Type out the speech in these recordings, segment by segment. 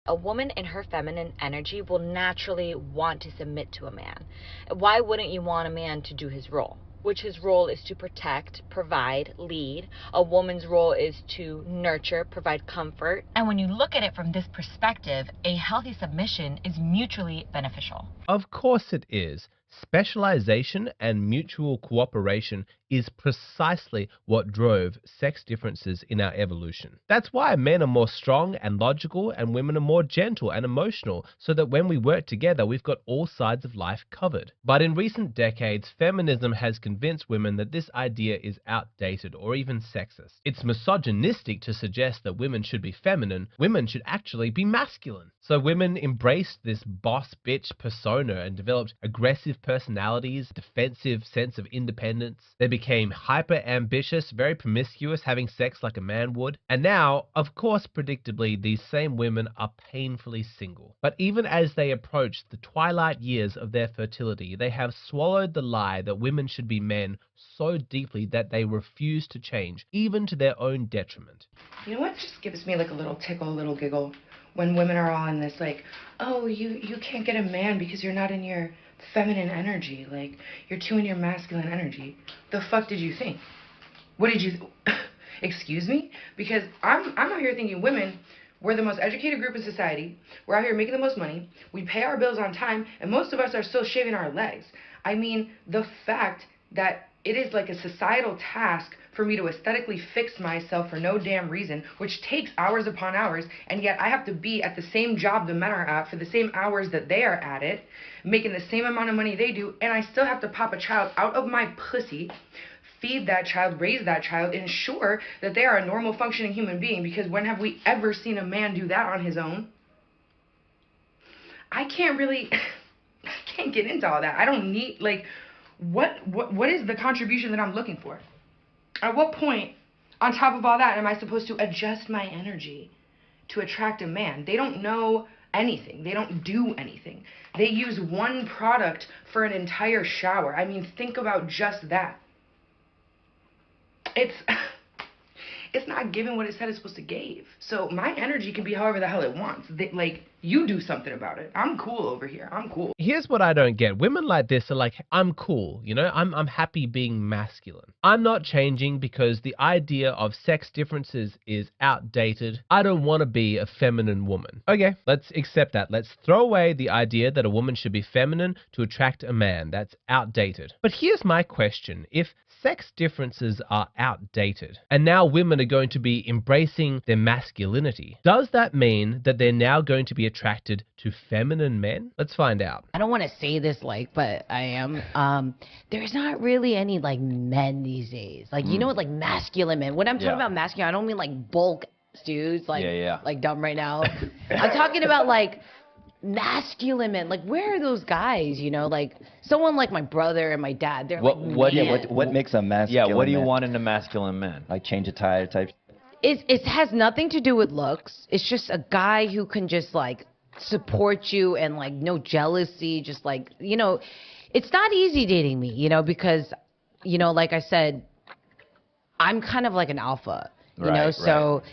A woman in her feminine energy will naturally want to submit to a man. Why wouldn't you want a man to do his role? Which his role is to protect, provide, lead. A woman's role is to nurture, provide comfort. And when you look at it from this perspective, a healthy submission is mutually beneficial. Of course it is. Specialization and mutual cooperation is precisely what drove sex differences in our evolution. That's why men are more strong and logical and women are more gentle and emotional, so that when we work together, we've got all sides of life covered. But in recent decades, feminism has convinced women that this idea is outdated or even sexist. It's misogynistic to suggest that women should be feminine. Women should actually be masculine. So women embraced this boss bitch persona and developed aggressive personalities, defensive sense of independence. They became hyper ambitious, very promiscuous, having sex like a man would. And now, of course, predictably, these same women are painfully single. But even as they approach the twilight years of their fertility, they have swallowed the lie that women should be men so deeply that they refuse to change, even to their own detriment. You know what just gives me like a little tickle, a little giggle? When women are all in this like, oh, you can't get a man because you're not in your feminine energy, like you're too in your masculine energy. The fuck did you think? What did you excuse me? Because I'm out here thinking women, we're the most educated group in society, we're out here making the most money, we pay our bills on time, and most of us are still shaving our legs. I mean, the fact that it is like a societal task for me to aesthetically fix myself for no damn reason, which takes hours upon hours, and yet I have to be at the same job the men are at for the same hours that they are at it, making the same amount of money they do, and I still have to pop a child out of my pussy, feed that child, raise that child, ensure that they are a normal functioning human being, because when have we ever seen a man do that on his own? I can't get into all that. I don't need, like, what is the contribution that I'm looking for? At what point, on top of all that, am I supposed to adjust my energy to attract a man? They don't know anything. They don't do anything. They use one product for an entire shower. I mean, think about just that. It's not giving what it said it's supposed to give. So my energy can be however the hell it wants. Like, you do something about it. I'm cool over here. I'm cool. Here's what I don't get. Women like this are like, I'm cool, you know? I'm happy being masculine. I'm not changing because the idea of sex differences is outdated. I don't want to be a feminine woman. Okay, let's accept that. Let's throw away the idea that a woman should be feminine to attract a man. That's outdated. But here's my question. If sex differences are outdated, and now women are going to be embracing their masculinity, does that mean that they're now going to be attracted to feminine men? Let's find out. I don't want to say this but I am. There's not really any like men these days. Like, you know what, like masculine men. When I'm talking about masculine, I don't mean like bulk dudes, like like dumb right now. I'm talking about like masculine men. Like, where are those guys? You know, like someone like my brother and my dad. They're what makes a masculine? Yeah, what do you want in a masculine man? Like change a tire type. It has nothing to do with looks. It's just a guy who can just like support you and like no jealousy. Just like, you know, it's not easy dating me, you know, because, you know, like I said, I'm kind of like an alpha, you know, so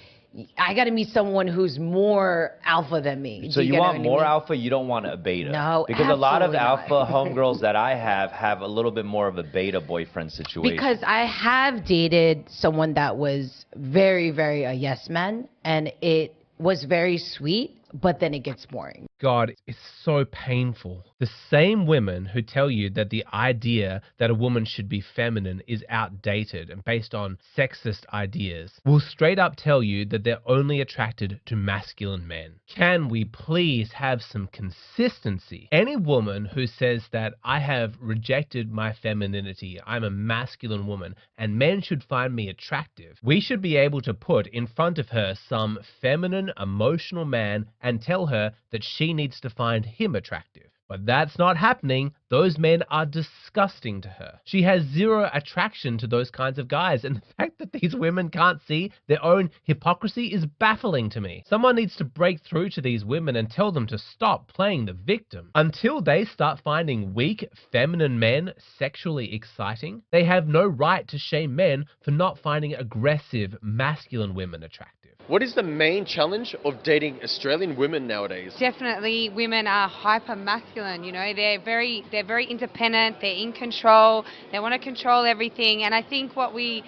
I got to meet someone who's more alpha than me. So you want more alpha, you don't want a beta. No, because a lot of alpha homegirls that I have a little bit more of a beta boyfriend situation. Because I have dated someone that was very, very a yes man, and it was very sweet, but then it gets boring. God, it's so painful. The same women who tell you that the idea that a woman should be feminine is outdated and based on sexist ideas will straight up tell you that they're only attracted to masculine men. Can we please have some consistency? Any woman who says that I have rejected my femininity, I'm a masculine woman, and men should find me attractive, we should be able to put in front of her some feminine, emotional man and tell her that she needs to find him attractive. But that's not happening. Those men are disgusting to her. She has zero attraction to those kinds of guys, and the fact that these women can't see their own hypocrisy is baffling to me. Someone needs to break through to these women and tell them to stop playing the victim. Until they start finding weak, feminine men sexually exciting, they have no right to shame men for not finding aggressive, masculine women attractive. What is the main challenge of dating Australian women nowadays? Definitely women are hyper masculine, you know, they're very independent, they're in control, they want to control everything, and I think what we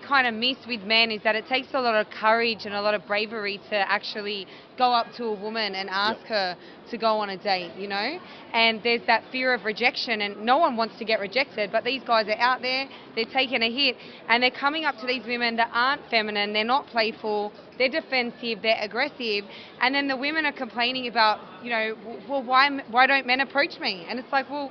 kind of miss with men is that it takes a lot of courage and a lot of bravery to actually go up to a woman and ask her to go on a date, you know? And there's that fear of rejection, and no one wants to get rejected, but these guys are out there, they're taking a hit, and they're coming up to these women that aren't feminine, they're not playful, they're defensive, they're aggressive, and then the women are complaining about, you know, well, why don't men approach me? And it's like, well,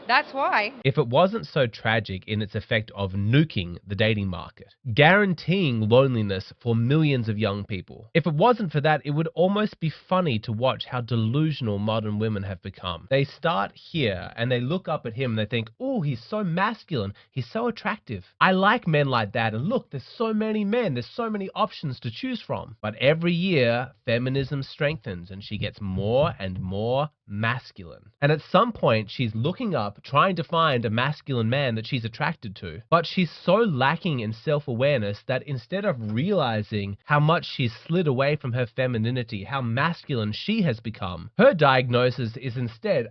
that's why. If it wasn't so tragic in its effect of nuking the dating market, guaranteeing loneliness for millions of young people, if it wasn't for that, it would almost be funny to watch how delusional modern women have become. They start here and they look up at him and they think, oh, he's so masculine, he's so attractive. I like men like that, and look, there's so many men, there's so many options to choose from. But every year, feminism strengthens and she gets more and more masculine. And at some point, she's looking up, trying to find a masculine man that she's attracted to. But she's so lacking in self-awareness that instead of realizing how much she's slid away from her femininity, how masculine she has become, her diagnosis is instead,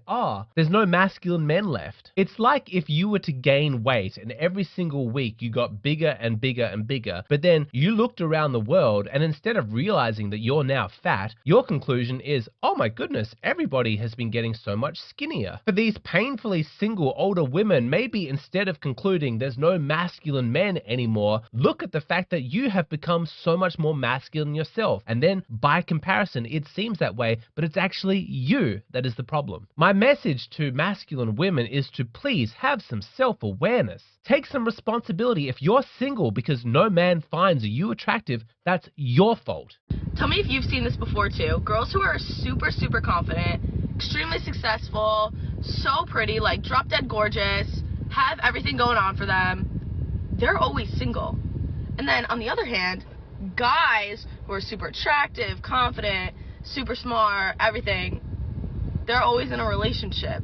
there's no masculine men left. It's like if you were to gain weight and every single week you got bigger and bigger and bigger, but then you looked around the world and instead of realizing that you're now fat, your conclusion is, oh my goodness, everybody has been getting so much skinnier. For these painfully single older women, maybe instead of concluding there's no masculine men anymore, look at the fact that you have become so much more masculine yourself. And then by comparison, it seems that way, but it's actually you that is the problem. My message to masculine women is to please have some self-awareness. Take some responsibility. If you're single because no man finds you attractive, that's your fault. Tell me if you've seen this before too. Girls who are super, super confident, extremely successful, so pretty, like drop dead gorgeous, have everything going on for them, they're always single. And then on the other hand, guys who are super attractive, confident, super smart, everything, they're always in a relationship.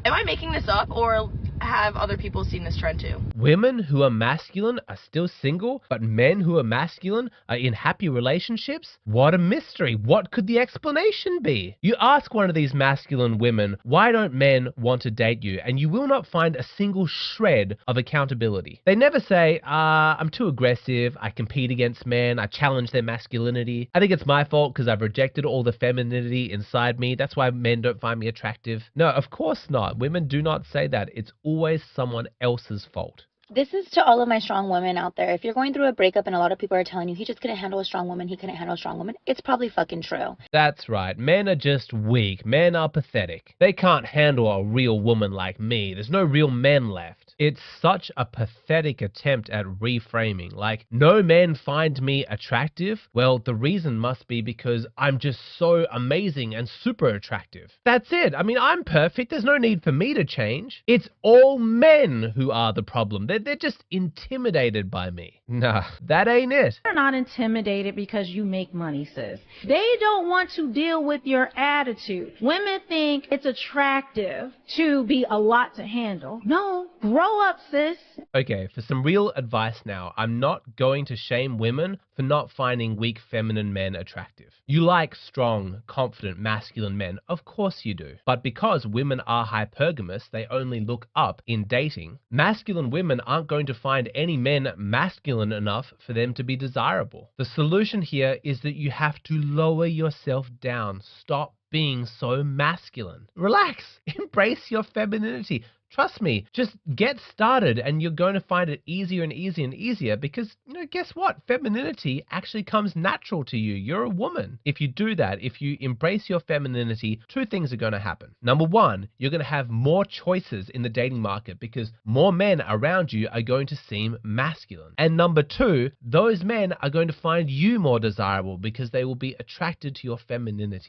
Am I making this up, or have other people seen this trend too? Women who are masculine are still single, but men who are masculine are in happy relationships? What a mystery. What could the explanation be? You ask one of these masculine women, why don't men want to date you? And you will not find a single shred of accountability. They never say, I'm too aggressive, I compete against men, I challenge their masculinity. I think it's my fault because I've rejected all the femininity inside me. That's why men don't find me attractive. No, of course not. Women do not say that. It's always someone else's fault. This is to all of my strong women out there. If you're going through a breakup and a lot of people are telling you he just couldn't handle a strong woman, he couldn't handle a strong woman, it's probably fucking true. That's right. Men are just weak. Men are pathetic. They can't handle a real woman like me. There's no real men left. It's such a pathetic attempt at reframing. Like, no men find me attractive? Well, the reason must be because I'm just so amazing and super attractive. That's it. I mean, I'm perfect. There's no need for me to change. It's all men who are the problem. They're just intimidated by me. Nah, that ain't it. They're not intimidated because you make money, sis. They don't want to deal with your attitude. Women think it's attractive to be a lot to handle. No, grow up, sis. Okay, for some real advice now, I'm not going to shame women for not finding weak feminine men attractive. You like strong, confident, masculine men. Of course you do. But because women are hypergamous, they only look up in dating. Masculine women aren't going to find any men masculine enough for them to be desirable. The solution here is that you have to lower yourself down. Stop being so masculine. Relax. Embrace your femininity. Trust me, just get started and you're going to find it easier and easier and easier because, guess what? Femininity actually comes natural to you. You're a woman. If you do that, if you embrace your femininity, two things are going to happen. Number one, you're going to have more choices in the dating market because more men around you are going to seem masculine. And number two, those men are going to find you more desirable because they will be attracted to your femininity.